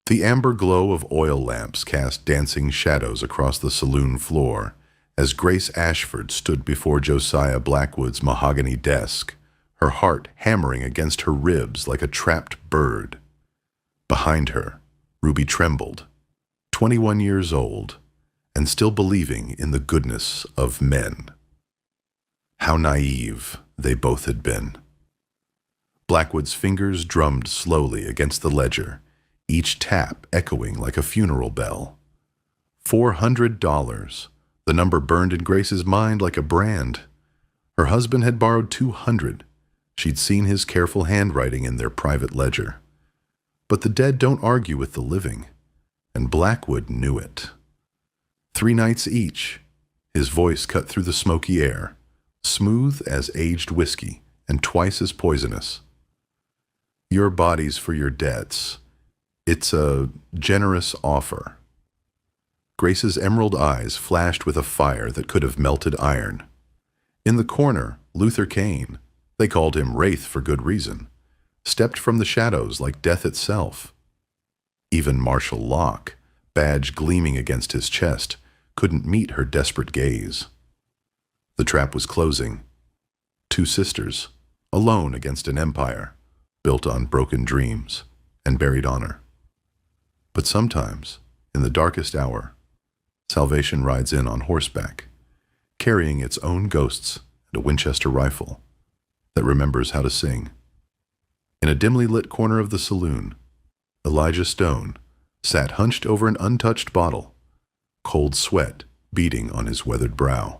The amber glow of oil lamps cast dancing shadows across the saloon floor as Grace Ashford stood before Josiah Blackwood's mahogany desk, her heart hammering against her ribs like a trapped bird. Behind her, Ruby trembled, 21 years old, and still believing in the goodness of men. How naive they both had been. Blackwood's fingers drummed slowly against the ledger, each tap echoing like a funeral bell. $400, the number burned in Grace's mind like a brand. Her husband had borrowed $200. She'd seen his careful handwriting in their private ledger. But the dead don't argue with the living, and Blackwood knew it. 3 nights each, his voice cut through the smoky air, smooth as aged whiskey and twice as poisonous. Your bodies for your debts. It's a generous offer. Grace's emerald eyes flashed with a fire that could have melted iron. In the corner, Luther Kane, they called him Wraith for good reason, stepped from the shadows like death itself. Even Marshal Locke, badge gleaming against his chest, couldn't meet her desperate gaze. The trap was closing. 2 sisters, alone against an empire, built on broken dreams and buried honor. But sometimes, in the darkest hour, salvation rides in on horseback, carrying its own ghosts and a Winchester rifle that remembers how to sing. In a dimly lit corner of the saloon, Elijah Stone sat hunched over an untouched bottle, cold sweat beading on his weathered brow.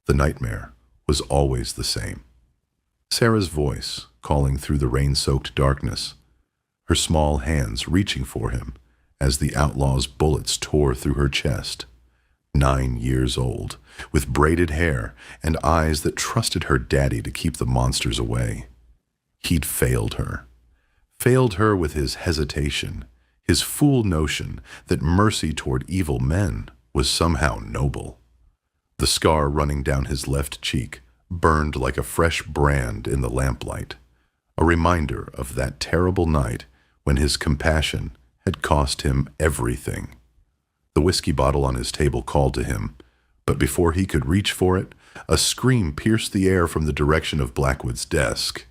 The nightmare was always the same. Sarah's voice calling through the rain-soaked darkness, her small hands reaching for him as the outlaw's bullets tore through her chest. 9 years old, with braided hair and eyes that trusted her daddy to keep the monsters away. He'd failed her with his hesitation, his fool notion that mercy toward evil men was somehow noble. The scar running down his left cheek burned like a fresh brand in the lamplight, a reminder of that terrible night when his compassion had cost him everything. The whiskey bottle on his table called to him, but before he could reach for it, a scream pierced the air from the direction of Blackwood's desk.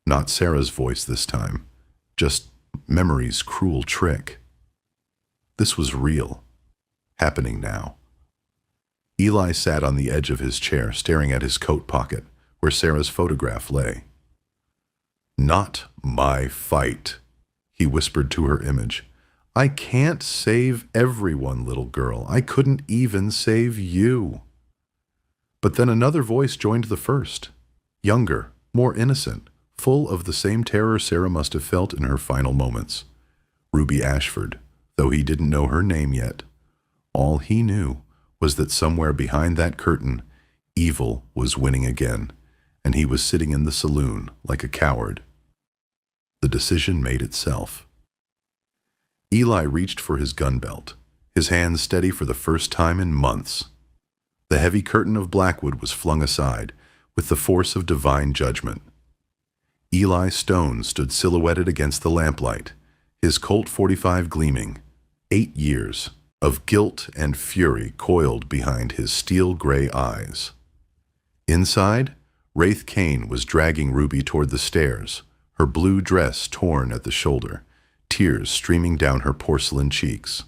Not Sarah's voice this time, just memory's cruel trick. This was real, happening now. Eli sat on the edge of his chair, staring at his coat pocket, where Sarah's photograph lay. "Not my fight," he whispered to her image. "I can't save everyone, little girl. I couldn't even save you." But then another voice joined the first, younger, more innocent, full of the same terror Sarah must have felt in her final moments. Ruby Ashford, though he didn't know her name yet. All he knew was that somewhere behind that curtain, evil was winning again, and he was sitting in the saloon like a coward. The decision made itself. Eli reached for his gun belt, his hands steady for the first time in months. The heavy curtain of Blackwood was flung aside with the force of divine judgment. Eli Stone stood silhouetted against the lamplight, his Colt .45 gleaming. 8 years of guilt and fury coiled behind his steel-gray eyes. Inside, Wraith Kane was dragging Ruby toward the stairs, her blue dress torn at the shoulder, tears streaming down her porcelain cheeks.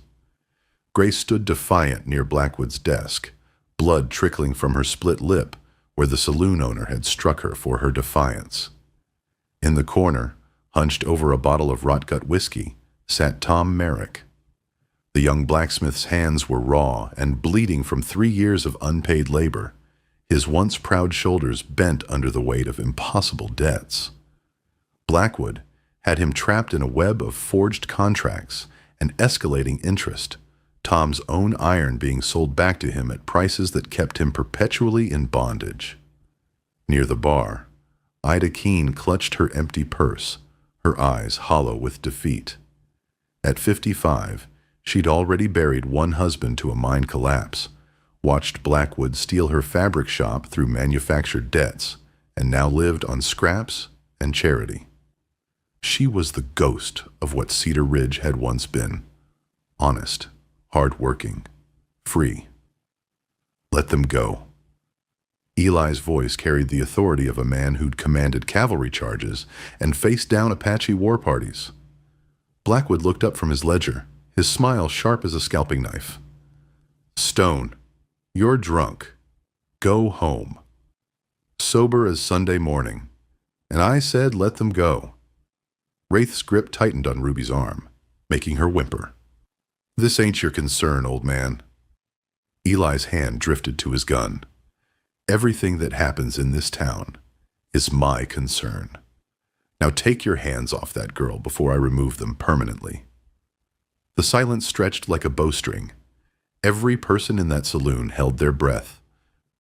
Grace stood defiant near Blackwood's desk, blood trickling from her split lip where the saloon owner had struck her for her defiance. In the corner, hunched over a bottle of rot-gut whiskey, sat Tom Merrick. The young blacksmith's hands were raw and bleeding from 3 years of unpaid labor, his once proud shoulders bent under the weight of impossible debts. Blackwood had him trapped in a web of forged contracts and escalating interest, Tom's own iron being sold back to him at prices that kept him perpetually in bondage. Near the bar, Ida Keene clutched her empty purse, her eyes hollow with defeat. At 55, she'd already buried one husband to a mine collapse, watched Blackwood steal her fabric shop through manufactured debts, and now lived on scraps and charity. She was the ghost of what Cedar Ridge had once been. Honest, hard-working, free. Let them go. Eli's voice carried the authority of a man who'd commanded cavalry charges and faced down Apache war parties. Blackwood looked up from his ledger, his smile sharp as a scalping knife. Stone, you're drunk. Go home. Sober as Sunday morning. And I said let them go. Wraith's grip tightened on Ruby's arm, making her whimper. This ain't your concern, old man. Eli's hand drifted to his gun. Everything that happens in this town is my concern. Now take your hands off that girl before I remove them permanently. The silence stretched like a bowstring. Every person in that saloon held their breath.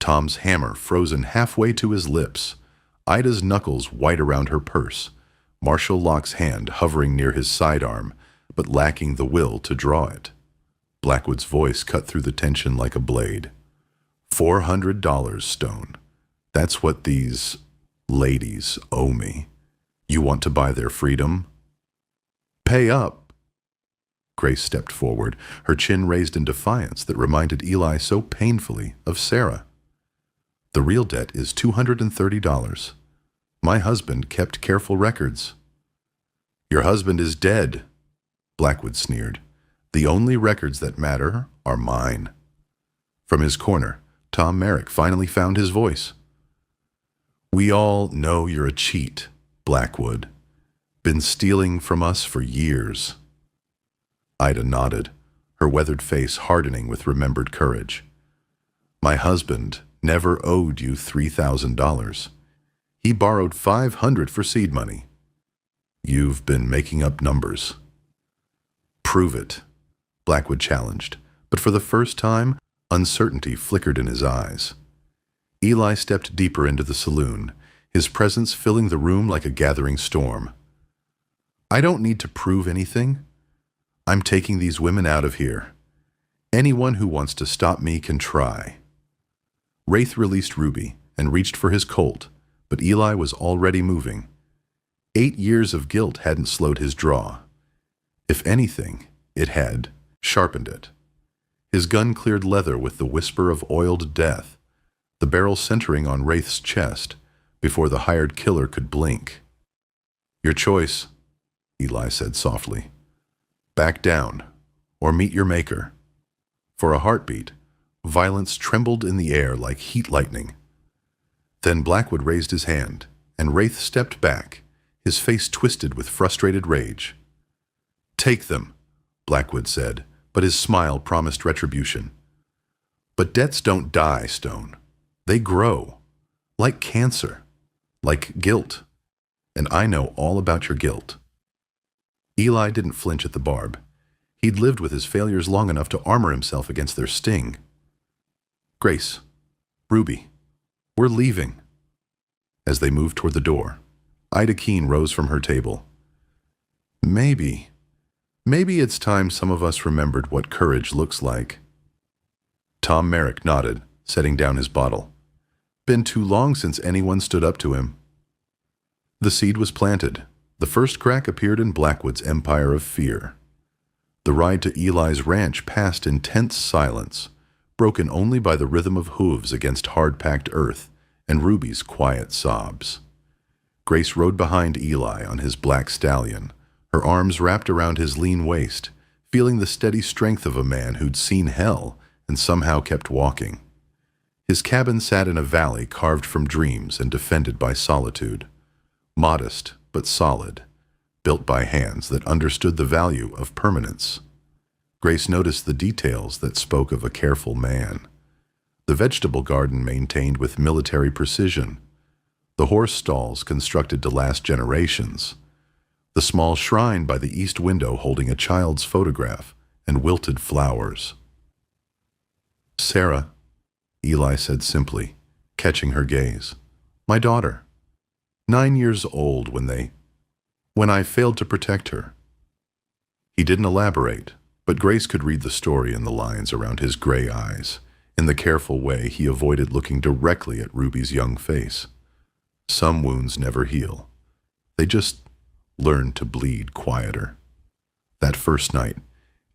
Tom's hammer frozen halfway to his lips, Ida's knuckles white around her purse, Marshall Locke's hand hovering near his sidearm, but lacking the will to draw it. Blackwood's voice cut through the tension like a blade. $400, Stone. That's what these ladies owe me. You want to buy their freedom? Pay up. Grace stepped forward, her chin raised in defiance that reminded Eli so painfully of Sarah. The real debt is $230. My husband kept careful records. Your husband is dead, Blackwood sneered. The only records that matter are mine. From his corner, Tom Merrick finally found his voice. We all know you're a cheat, Blackwood. Been stealing from us for years. Ida nodded, her weathered face hardening with remembered courage. My husband never owed you $3,000. He borrowed $500 for seed money. You've been making up numbers. Prove it, Blackwood challenged, but for the first time, uncertainty flickered in his eyes. Eli stepped deeper into the saloon, his presence filling the room like a gathering storm. I don't need to prove anything. I'm taking these women out of here. Anyone who wants to stop me can try. Wraith released Ruby and reached for his Colt, but Eli was already moving. 8 years of guilt hadn't slowed his draw. If anything, it had sharpened it. His gun cleared leather with the whisper of oiled death, the barrel centering on Wraith's chest before the hired killer could blink. Your choice, Eli said softly. Back down, or meet your maker. For a heartbeat, violence trembled in the air like heat lightning. Then Blackwood raised his hand, and Wraith stepped back, his face twisted with frustrated rage. Take them, Blackwood said, but his smile promised retribution. But debts don't die, Stone. They grow, like cancer, like guilt. And I know all about your guilt. Eli didn't flinch at the barb. He'd lived with his failures long enough to armor himself against their sting. Grace, Ruby, we're leaving. As they moved toward the door, Ida Keene rose from her table. Maybe it's time some of us remembered what courage looks like. Tom Merrick nodded, setting down his bottle. Been too long since anyone stood up to him. The seed was planted. The first crack appeared in Blackwood's empire of fear. The ride to Eli's ranch passed in tense silence, broken only by the rhythm of hooves against hard-packed earth and Ruby's quiet sobs. Grace rode behind Eli on his black stallion, her arms wrapped around his lean waist, feeling the steady strength of a man who'd seen hell and somehow kept walking. His cabin sat in a valley carved from dreams and defended by solitude. Modest but solid, built by hands that understood the value of permanence. Grace noticed the details that spoke of a careful man. The vegetable garden maintained with military precision, the horse stalls constructed to last generations, the small shrine by the east window holding a child's photograph and wilted flowers. Sarah, Eli said simply, catching her gaze. My daughter. 9 years old when I failed to protect her. He didn't elaborate, but Grace could read the story in the lines around his gray eyes, in the careful way he avoided looking directly at Ruby's young face. Some wounds never heal. They just learn to bleed quieter. That first night,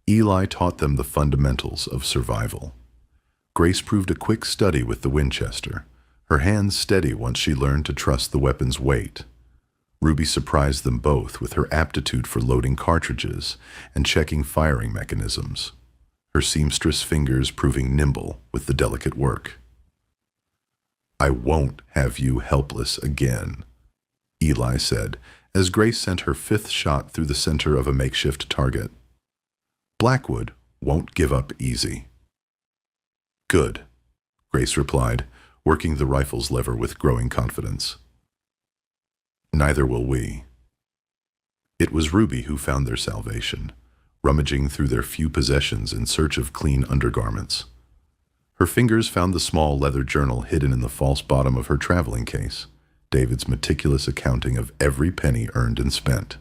Eli taught them the fundamentals of survival. Grace proved a quick study with the Winchester, her hands steady once she learned to trust the weapon's weight. Ruby surprised them both with her aptitude for loading cartridges and checking firing mechanisms, her seamstress fingers proving nimble with the delicate work. "I won't have you helpless again," Eli said, as Grace sent her fifth shot through the center of a makeshift target. "Blackwood won't give up easy." "Good," Grace replied, working the rifle's lever with growing confidence. "Neither will we." It was Ruby who found their salvation, rummaging through their few possessions in search of clean undergarments. Her fingers found the small leather journal hidden in the false bottom of her traveling case, David's meticulous accounting of every penny earned and spent.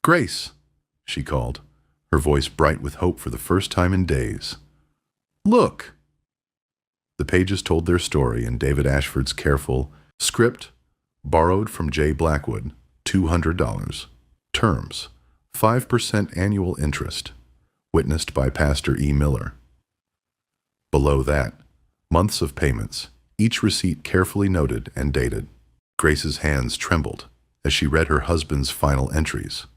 "Grace," she called, her voice bright with hope for the first time in days. "Look!" The pages told their story in David Ashford's careful script, borrowed from J. Blackwood, $200. Terms, 5% annual interest, witnessed by Pastor E. Miller. Below that, months of payments, each receipt carefully noted and dated. Grace's hands trembled as she read her husband's final entries.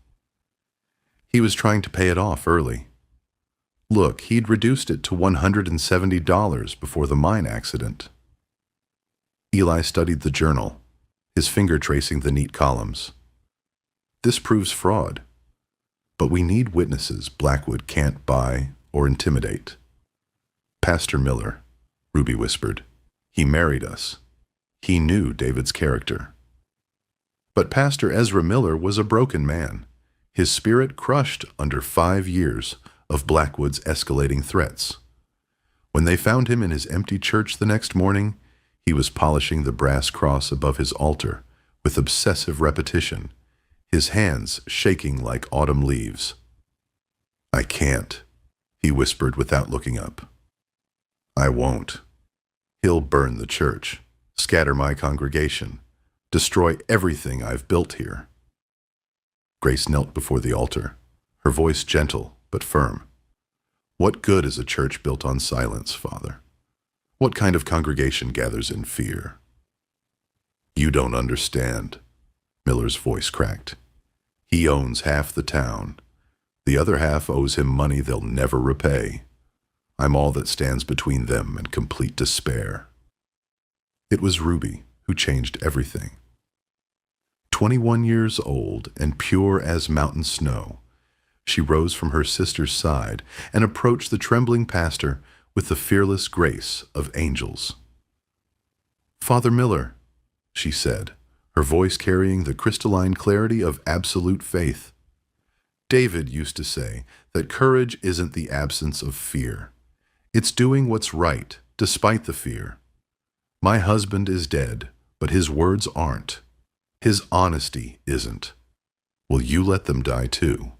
He was trying to pay it off early. Look, he'd reduced it to $170 before the mine accident. Eli studied the journal, his finger tracing the neat columns. "This proves fraud. But we need witnesses Blackwood can't buy or intimidate." "Pastor Miller," Ruby whispered. "He married us. He knew David's character." But Pastor Ezra Miller was a broken man, his spirit crushed under 5 years of Blackwood's escalating threats. When they found him in his empty church the next morning, he was polishing the brass cross above his altar with obsessive repetition, his hands shaking like autumn leaves. "I can't," he whispered without looking up. "I won't. He'll burn the church, scatter my congregation, destroy everything I've built here." Grace knelt before the altar, her voice gentle but firm. "What good is a church built on silence, Father? What kind of congregation gathers in fear?" "You don't understand," Miller's voice cracked. "He owns half the town. The other half owes him money they'll never repay. I'm all that stands between them and complete despair." It was Ruby who changed everything. 21 years old and pure as mountain snow, she rose from her sister's side and approached the trembling pastor with the fearless grace of angels. "Father Miller," she said, her voice carrying the crystalline clarity of absolute faith. "David used to say that courage isn't the absence of fear. It's doing what's right, despite the fear. My husband is dead, but his words aren't. His honesty isn't. Will you let them die too?"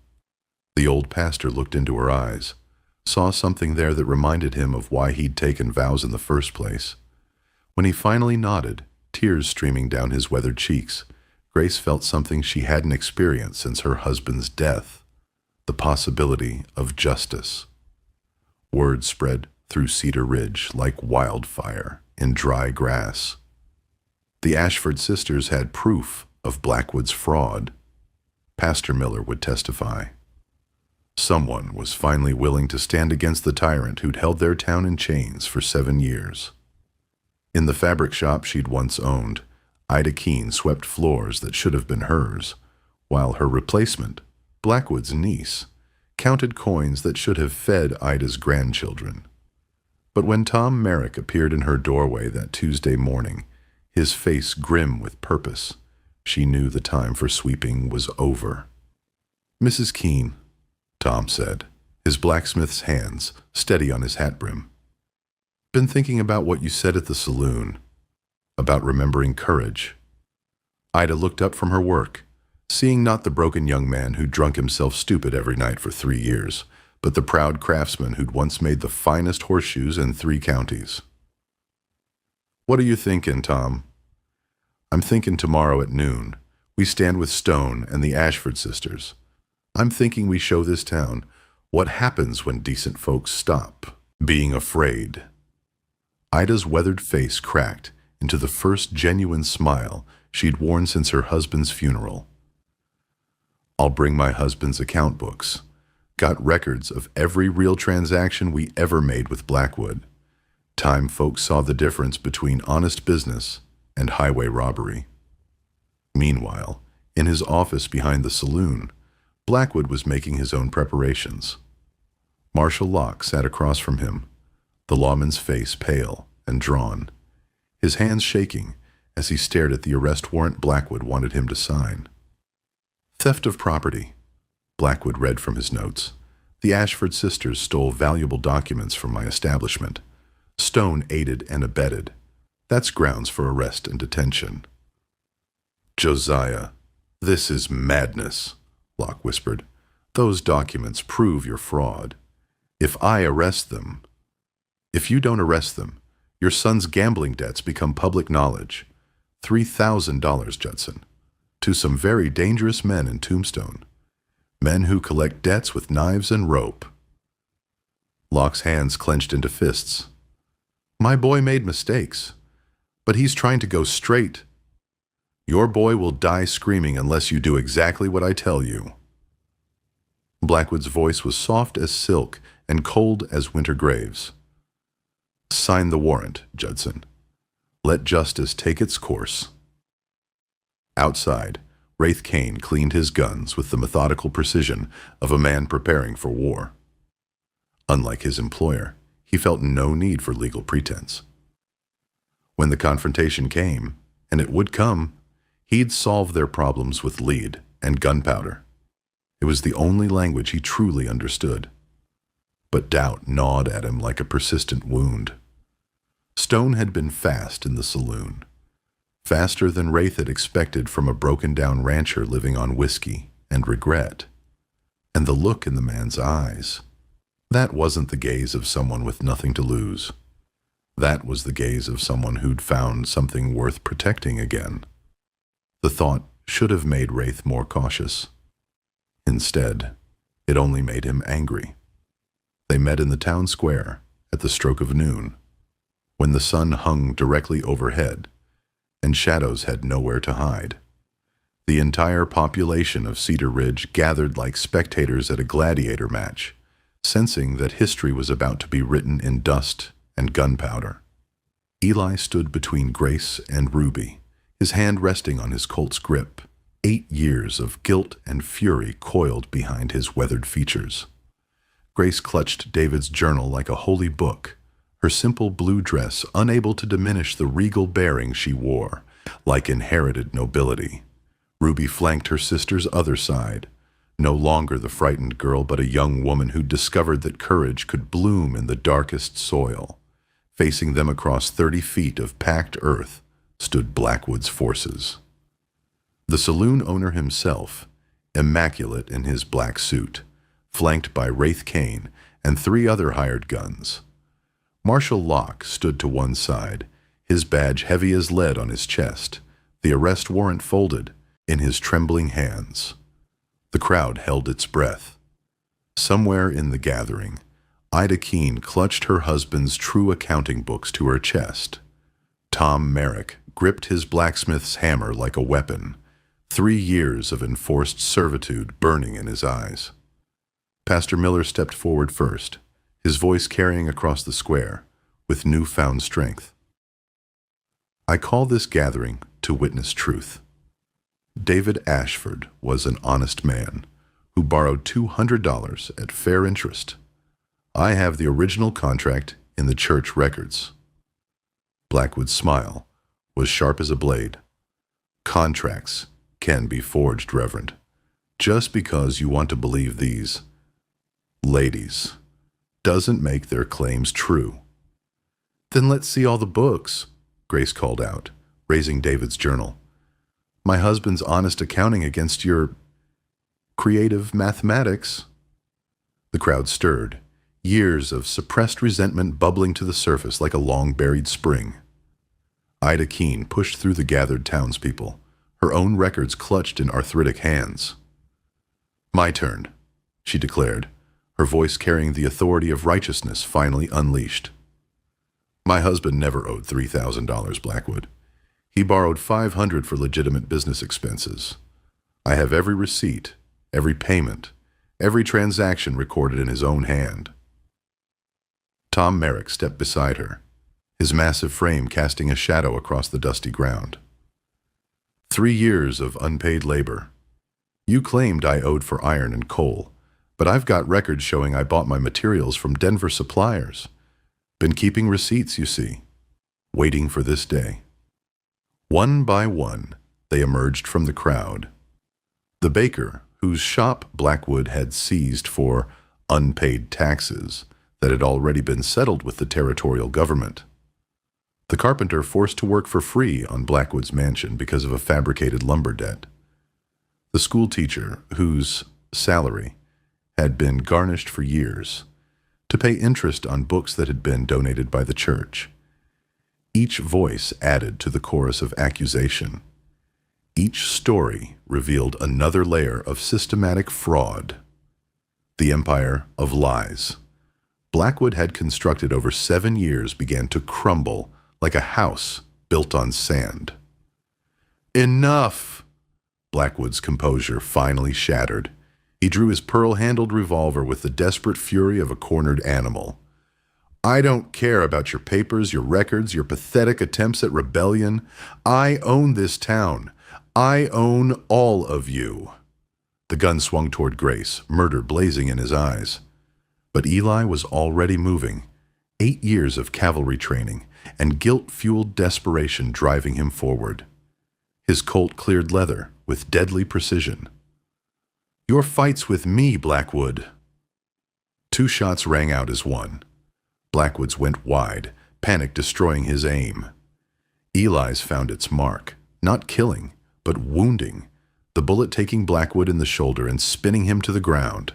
The old pastor looked into her eyes, saw something there that reminded him of why he'd taken vows in the first place. When he finally nodded, tears streaming down his weathered cheeks, Grace felt something she hadn't experienced since her husband's death, the possibility of justice. Word spread through Cedar Ridge like wildfire in dry grass. The Ashford sisters had proof of Blackwood's fraud. Pastor Miller would testify. Someone was finally willing to stand against the tyrant who'd held their town in chains for 7 years. In the fabric shop she'd once owned, Ida Keene swept floors that should have been hers, while her replacement, Blackwood's niece, counted coins that should have fed Ida's grandchildren. But when Tom Merrick appeared in her doorway that Tuesday morning, his face grim with purpose, she knew the time for sweeping was over. "Mrs. Keene," Tom said, his blacksmith's hands steady on his hat brim. "Been thinking about what you said at the saloon, about remembering courage." Ida looked up from her work, seeing not the broken young man who'd drunk himself stupid every night for 3 years, but the proud craftsman who'd once made the finest horseshoes in 3 counties. "What are you thinking, Tom?" "I'm thinking tomorrow at noon, We stand with Stone and the Ashford sisters. I'm thinking we show this town what happens when decent folks stop being afraid." Ida's weathered face cracked into the first genuine smile she'd worn since her husband's funeral. "I'll bring my husband's account books. Got records of every real transaction we ever made with Blackwood. Time folks saw the difference between honest business and highway robbery." Meanwhile, in his office behind the saloon, Blackwood was making his own preparations. Marshal Locke sat across from him, the lawman's face pale and drawn, his hands shaking as he stared at the arrest warrant Blackwood wanted him to sign. "Theft of property," Blackwood read from his notes. "The Ashford sisters stole valuable documents from my establishment. Stone aided and abetted. That's grounds for arrest and detention." "Josiah, this is madness," Locke whispered. "Those documents prove your fraud. If you don't arrest them, your son's gambling debts become public knowledge. $3,000, Judson, to some very dangerous men in Tombstone. Men who collect debts with knives and rope." Locke's hands clenched into fists. "My boy made mistakes, but he's trying to go straight. Your boy will die screaming unless you do exactly what I tell you." Blackwood's voice was soft as silk and cold as winter graves. "Sign the warrant, Judson. Let justice take its course." Outside, Raith Kane cleaned his guns with the methodical precision of a man preparing for war. Unlike his employer, he felt no need for legal pretense. When the confrontation came, and it would come, he'd solve their problems with lead and gunpowder. It was the only language he truly understood. But doubt gnawed at him like a persistent wound. Stone had been fast in the saloon, faster than Raith had expected from a broken-down rancher living on whiskey and regret. And the look in the man's eyes, that wasn't the gaze of someone with nothing to lose. That was the gaze of someone who'd found something worth protecting again. The thought should have made Raith more cautious. Instead, it only made him angry. They met in the town square at the stroke of noon, when the sun hung directly overhead and shadows had nowhere to hide. The entire population of Cedar Ridge gathered like spectators at a gladiator match, sensing that history was about to be written in dust and gunpowder. Eli stood between Grace and Ruby, his hand resting on his Colt's grip. 8 years of guilt and fury coiled behind his weathered features. Grace clutched David's journal like a holy book, her simple blue dress unable to diminish the regal bearing she wore, like inherited nobility. Ruby flanked her sister's other side, no longer the frightened girl but a young woman who'd discovered that courage could bloom in the darkest soil. Facing them across 30 feet of packed earth stood Blackwood's forces. The saloon owner himself, immaculate in his black suit, flanked by Raith Kane and 3 other hired guns. Marshal Locke stood to one side, his badge heavy as lead on his chest, the arrest warrant folded in his trembling hands. The crowd held its breath. Somewhere in the gathering, Ida Keene clutched her husband's true accounting books to her chest. Tom Merrick gripped his blacksmith's hammer like a weapon, 3 years of enforced servitude burning in his eyes. Pastor Miller stepped forward first, his voice carrying across the square with newfound strength. "I call this gathering to witness truth. David Ashford was an honest man who borrowed $200 at fair interest. I have the original contract in the church records." Blackwood's smile was sharp as a blade. "Contracts can be forged, Reverend. Just because you want to believe these ladies doesn't make their claims true." "Then let's see all the books," Grace called out, raising David's journal. "My husband's honest accounting against your creative mathematics." The crowd stirred, years of suppressed resentment bubbling to the surface like a long-buried spring. Ida Keene pushed through the gathered townspeople, her own records clutched in arthritic hands. "My turn," she declared, her voice carrying the authority of righteousness finally unleashed. "My husband never owed $3,000, Blackwood. He borrowed $500 for legitimate business expenses. I have every receipt, every payment, every transaction recorded in his own hand." Tom Merrick stepped beside her, his massive frame casting a shadow across the dusty ground. 3 years of unpaid labor. You claimed I owed for iron and coal, but I've got records showing I bought my materials from Denver suppliers. Been keeping receipts, you see, waiting for this day. One by one, they emerged from the crowd. The baker, whose shop Blackwood had seized for unpaid taxes that had already been settled with the territorial government. The carpenter forced to work for free on Blackwood's mansion because of a fabricated lumber debt. The school teacher, whose salary had been garnished for years to pay interest on books that had been donated by the church. Each voice added to the chorus of accusation. Each story revealed another layer of systematic fraud. The empire of lies Blackwood had constructed over 7 years began to crumble like a house built on sand. "Enough!" Blackwood's composure finally shattered. He drew his pearl-handled revolver with the desperate fury of a cornered animal. "I don't care about your papers, your records, your pathetic attempts at rebellion. I own this town. I own all of you." The gun swung toward Grace, murder blazing in his eyes. But Eli was already moving, 8 years of cavalry training and guilt-fueled desperation driving him forward. His Colt cleared leather with deadly precision. "Your fight's with me, Blackwood." 2 shots rang out as one. Blackwood's went wide, panic destroying his aim. Eli's found its mark, not killing, but wounding, the bullet taking Blackwood in the shoulder and spinning him to the ground.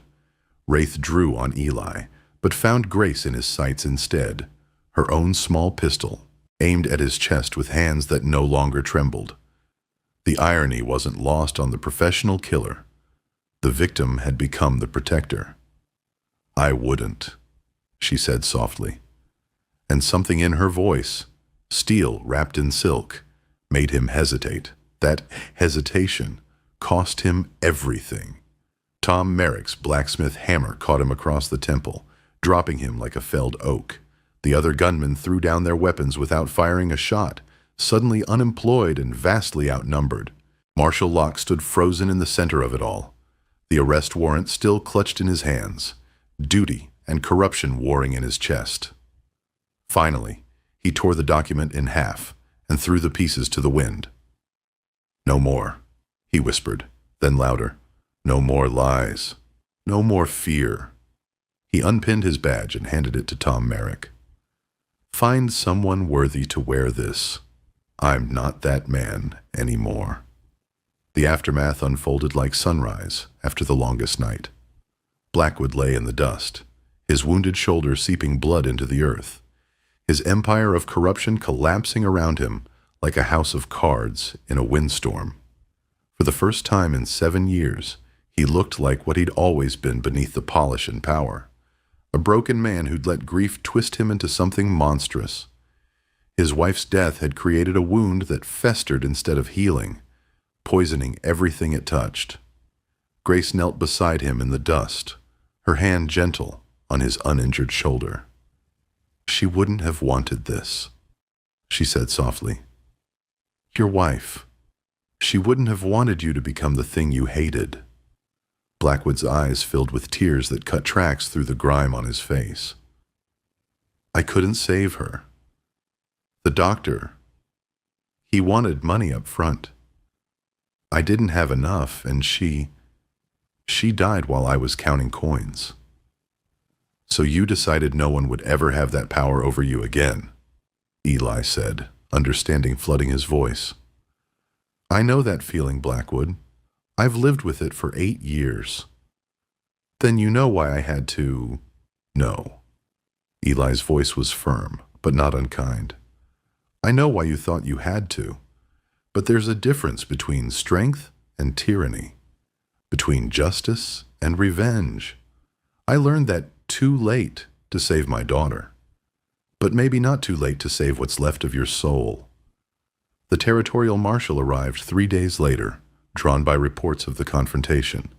Wraith drew on Eli, but found Grace in his sights instead, her own small pistol, aimed at his chest with hands that no longer trembled. The irony wasn't lost on the professional killer. The victim had become the protector. "I wouldn't," she said softly. And something in her voice, steel wrapped in silk, made him hesitate. That hesitation cost him everything. Tom Merrick's blacksmith hammer caught him across the temple, dropping him like a felled oak. The other gunmen threw down their weapons without firing a shot, suddenly unemployed and vastly outnumbered. Marshal Locke stood frozen in the center of it all, the arrest warrant still clutched in his hands, duty and corruption warring in his chest. Finally, he tore the document in half and threw the pieces to the wind. "No more," he whispered, then louder. "No more lies. No more fear." He unpinned his badge and handed it to Tom Merrick. "Find someone worthy to wear this. I'm not that man anymore." The aftermath unfolded like sunrise after the longest night. Blackwood lay in the dust, his wounded shoulder seeping blood into the earth, his empire of corruption collapsing around him like a house of cards in a windstorm. For the first time in 7 years, he looked like what he'd always been beneath the polish and power. A broken man who'd let grief twist him into something monstrous. His wife's death had created a wound that festered instead of healing, poisoning everything it touched. Grace knelt beside him in the dust, her hand gentle on his uninjured shoulder. "She wouldn't have wanted this," she said softly. "Your wife. She wouldn't have wanted you to become the thing you hated." Blackwood's eyes filled with tears that cut tracks through the grime on his face. "I couldn't save her. The doctor, he wanted money up front. I didn't have enough, and she died while I was counting coins. So you decided no one would ever have that power over you again," Eli said, understanding flooding his voice. "I know that feeling, Blackwood. I've lived with it for 8 years. Then you know why I had to..." "No." Eli's voice was firm, but not unkind. "I know why you thought you had to. But there's a difference between strength and tyranny, between justice and revenge. I learned that too late to save my daughter, but maybe not too late to save what's left of your soul. The territorial marshal arrived 3 days later, drawn by reports of the confrontation.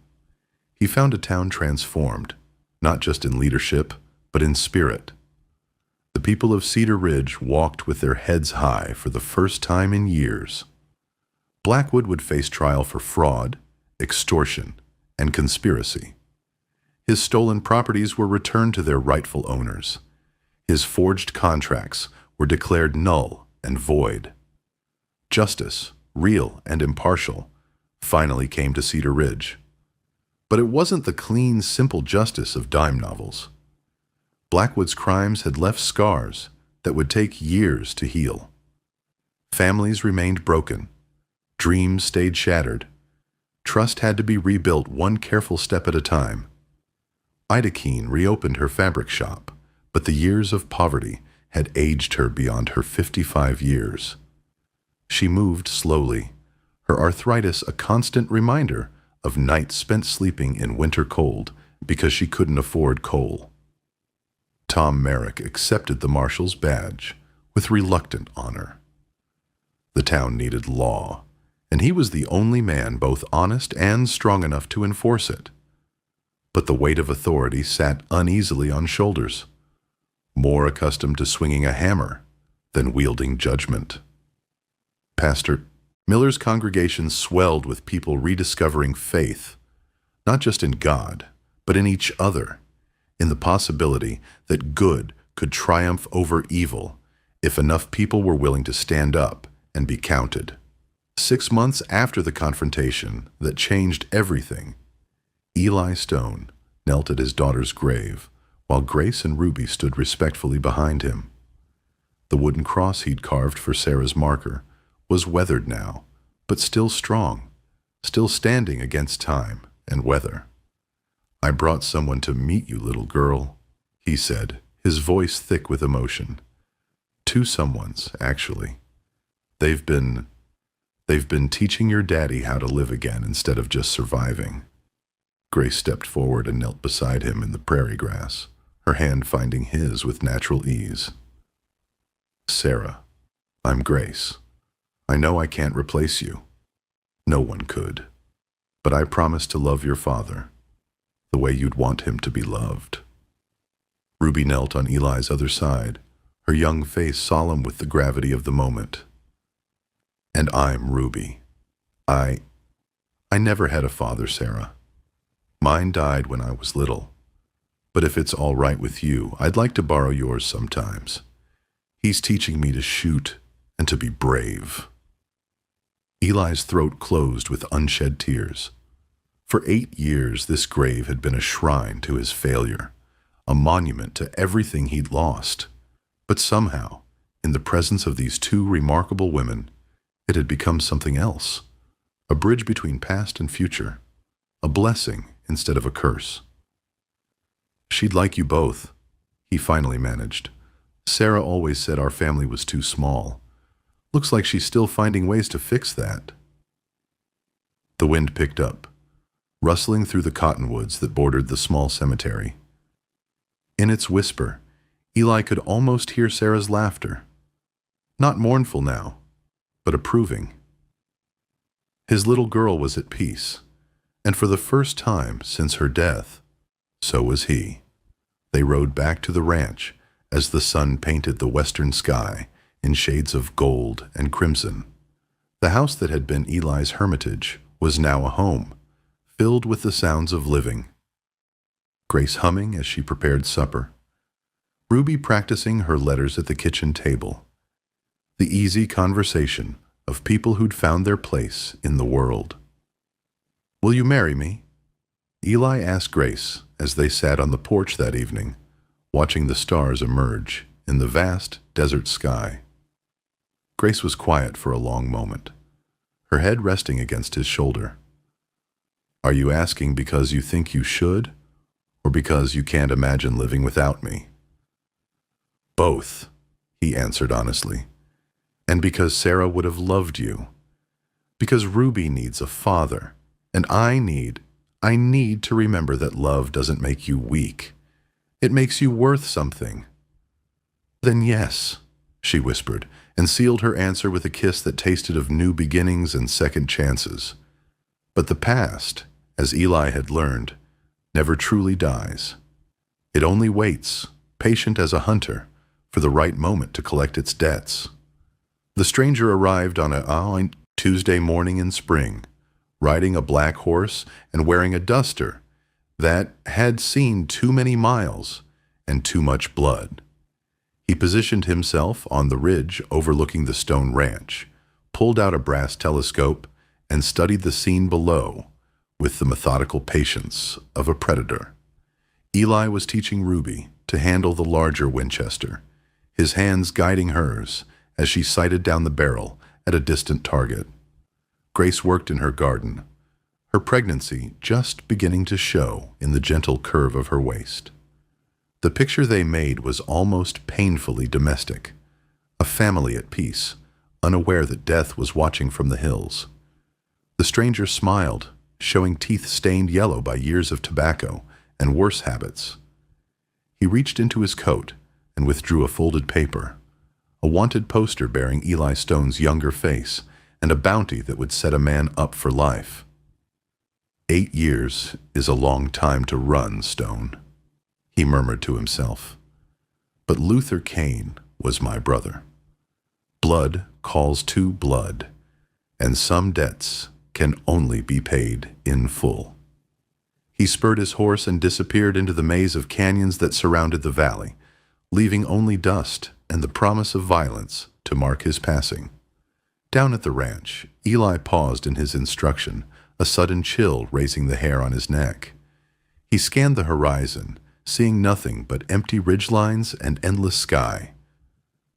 He found a town transformed, not just in leadership, but in spirit. The people of Cedar Ridge walked with their heads high for the first time in years. Blackwood would face trial for fraud, extortion, and conspiracy. His stolen properties were returned to their rightful owners. His forged contracts were declared null and void. Justice, real and impartial, finally came to Cedar Ridge. But it wasn't the clean, simple justice of dime novels. Blackwood's crimes had left scars that would take years to heal. Families remained broken. Dreams stayed shattered. Trust had to be rebuilt one careful step at a time. Ida Keene reopened her fabric shop, but the years of poverty had aged her beyond her 55 years. She moved slowly, her arthritis a constant reminder of nights spent sleeping in winter cold because she couldn't afford coal. Tom Merrick accepted the marshal's badge with reluctant honor. The town needed law, and he was the only man both honest and strong enough to enforce it. But the weight of authority sat uneasily on shoulders, more accustomed to swinging a hammer than wielding judgment. Pastor Miller's congregation swelled with people rediscovering faith, not just in God, but in each other, in the possibility that good could triumph over evil if enough people were willing to stand up and be counted. 6 months after the confrontation that changed everything, Eli Stone knelt at his daughter's grave while Grace and Ruby stood respectfully behind him. The wooden cross he'd carved for Sarah's marker was weathered now, but still strong, still standing against time and weather. "I brought someone to meet you, little girl," he said, his voice thick with emotion. "Two someones, actually. They've been teaching your daddy how to live again instead of just surviving." Grace stepped forward and knelt beside him in the prairie grass, her hand finding his with natural ease. "Sarah, I'm Grace. I know I can't replace you. No one could. But I promise to love your father the way you'd want him to be loved." Ruby knelt on Eli's other side, her young face solemn with the gravity of the moment. "And I'm Ruby. I never had a father, Sarah. Mine died when I was little. But if it's all right with you, I'd like to borrow yours sometimes. He's teaching me to shoot and to be brave." Eli's throat closed with unshed tears. For 8 years, this grave had been a shrine to his failure, a monument to everything he'd lost. But somehow, in the presence of these two remarkable women, it had become something else, a bridge between past and future, a blessing instead of a curse. "She'd like you both," he finally managed. "Sarah always said our family was too small. Looks like she's still finding ways to fix that." The wind picked up, rustling through the cottonwoods that bordered the small cemetery. In its whisper, Eli could almost hear Sarah's laughter. Not mournful now, but approving. His little girl was at peace, and for the first time since her death, so was he. They rode back to the ranch as the sun painted the western sky in shades of gold and crimson. The house that had been Eli's hermitage was now a home, filled with the sounds of living. Grace humming as she prepared supper. Ruby practicing her letters at the kitchen table. The easy conversation of people who'd found their place in the world. "Will you marry me?" Eli asked Grace as they sat on the porch that evening, watching the stars emerge in the vast desert sky. Grace was quiet for a long moment, her head resting against his shoulder. "Are you asking because you think you should, or because you can't imagine living without me?" "Both," he answered honestly. "And because Sarah would have loved you, Because Ruby needs a father, and I need to remember that love doesn't make you weak. It makes you worth something. Then yes, she whispered, and sealed her answer with a kiss that tasted of new beginnings and second chances. But the past, as Eli had learned, never truly dies. It only waits, patient as a hunter, for the right moment to collect its debts. The stranger arrived on a Tuesday morning in spring, riding a black horse and wearing a duster that had seen too many miles and too much blood. He positioned himself on the ridge overlooking the stone ranch, pulled out a brass telescope, and studied the scene below with the methodical patience of a predator. Eli was teaching Ruby to handle the larger Winchester, his hands guiding hers as she sighted down the barrel at a distant target. Grace worked in her garden, her pregnancy just beginning to show in the gentle curve of her waist. The picture they made was almost painfully domestic, a family at peace, unaware that death was watching from the hills. The stranger smiled, showing teeth stained yellow by years of tobacco and worse habits. He reached into his coat and withdrew a folded paper, a wanted poster bearing Eli Stone's younger face and a bounty that would set a man up for life. 8 years is a long time to run, Stone, he murmured to himself. But Luther Kane was my brother. Blood calls to blood, and some debts can only be paid in full. He spurred his horse and disappeared into the maze of canyons that surrounded the valley, leaving only dust and the promise of violence to mark his passing. Down at the ranch, Eli paused in his instruction, a sudden chill raising the hair on his neck. He scanned the horizon, seeing nothing but empty ridgelines and endless sky.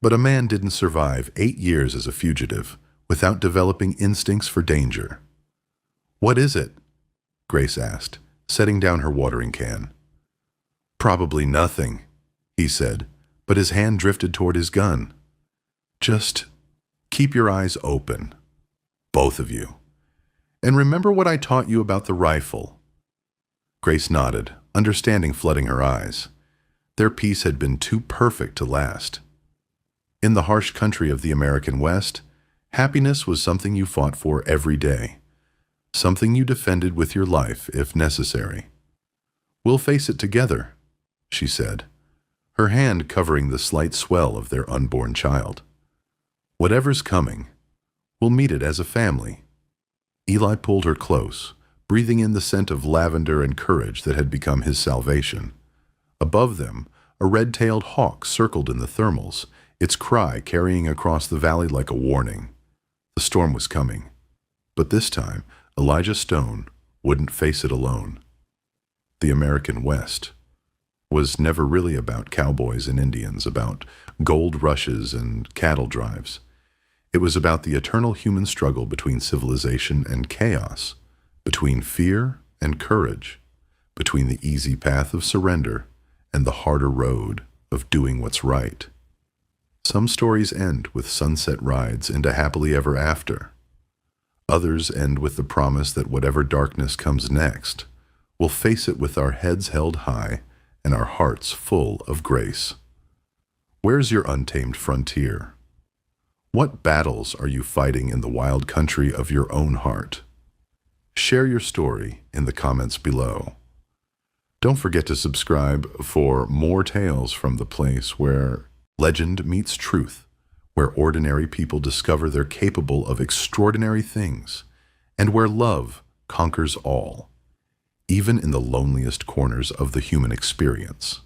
But a man didn't survive 8 years as a fugitive without developing instincts for danger. "What is it?" Grace asked, setting down her watering can. "Probably nothing," he said, but his hand drifted toward his gun. "Just keep your eyes open, both of you. And remember what I taught you about the rifle." Grace nodded, understanding flooding her eyes. Their peace had been too perfect to last. In the harsh country of the American West, happiness was something you fought for every day, something you defended with your life if necessary. "We'll face it together," she said, her hand covering the slight swell of their unborn child. "Whatever's coming, we'll meet it as a family." Eli pulled her close, breathing in the scent of lavender and courage that had become his salvation. Above them, a red-tailed hawk circled in the thermals, its cry carrying across the valley like a warning. The storm was coming, but this time Elijah Stone wouldn't face it alone. The American West was never really about cowboys and Indians, about gold rushes and cattle drives. It was about the eternal human struggle between civilization and chaos, between fear and courage, between the easy path of surrender and the harder road of doing what's right. Some stories end with sunset rides into happily ever after. Others end with the promise that whatever darkness comes next, we'll face it with our heads held high and our hearts full of grace. Where's your untamed frontier? What battles are you fighting in the wild country of your own heart? Share your story in the comments below. Don't forget to subscribe for more tales from the place where legend meets truth, where ordinary people discover they're capable of extraordinary things, and where love conquers all, even in the loneliest corners of the human experience.